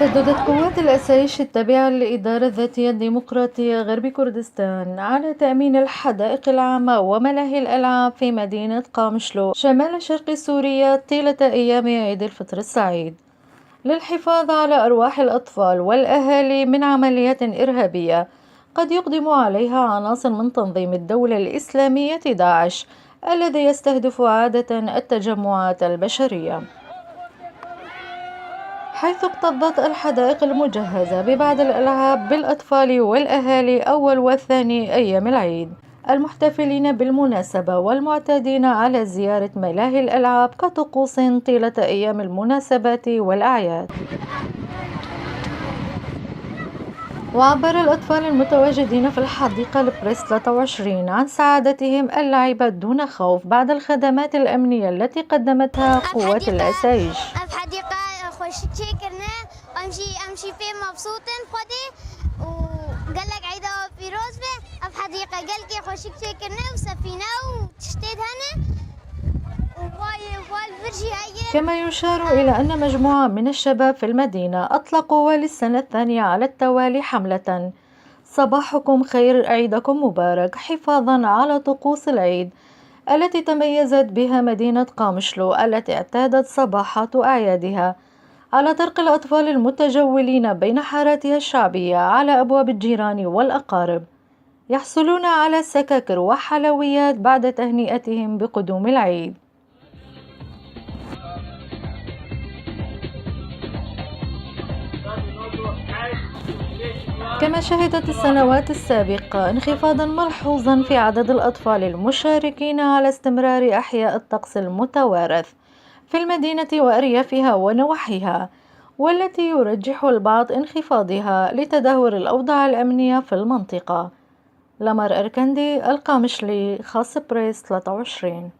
شددت قوات الأسايش التابعة للإدارة الذاتية الديمقراطية غرب كردستان على تأمين الحدائق العامة وملاهي الألعاب في مدينة قامشلو شمال شرق سوريا طيلة أيام عيد الفطر السعيد، للحفاظ على أرواح الأطفال والأهالي من عمليات إرهابية قد يقدم عليها عناصر من تنظيم الدولة الإسلامية داعش الذي يستهدف عادة التجمعات البشرية، حيث اكتظت الحدائق المجهزة ببعض الألعاب بالأطفال والأهالي أول وثاني أيام العيد المحتفلين بالمناسبة والمعتادين على زيارة ملاهي الألعاب كطقوس طيلة أيام المناسبات والأعياد. وعبر الأطفال المتواجدين في الحديقة البريس 23 عن سعادتهم اللعب دون خوف بعد الخدمات الأمنية التي قدمتها قوات الأسايش. خوشی کرده امشي في مبسوطين خودي وقالك عيدا فيروز به اف حديقه قالك خوشي كرنا وسفينه وتشتيت هنا كما يشار إلى أن مجموعة من الشباب في المدينة أطلقوا للسنة الثانية على التوالي حملة صباحكم خير عيدكم مبارك حفاظا على طقوس العيد التي تميزت بها مدينة قامشلو التي اعتادت صباحات أعيادها على طرق الأطفال المتجولين بين حاراتها الشعبية على أبواب الجيران والأقارب يحصلون على سكاكر وحلويات بعد تهنئتهم بقدوم العيد. كما شهدت السنوات السابقة انخفاضا ملحوظا في عدد الأطفال المشاركين على استمرار أحياء الطقس المتوارث في المدينة وأريافها ونواحيها، والتي يرجح البعض انخفاضها لتدهور الأوضاع الأمنية في المنطقة. لمر أركندي، القامشلي، خاص بريس 23.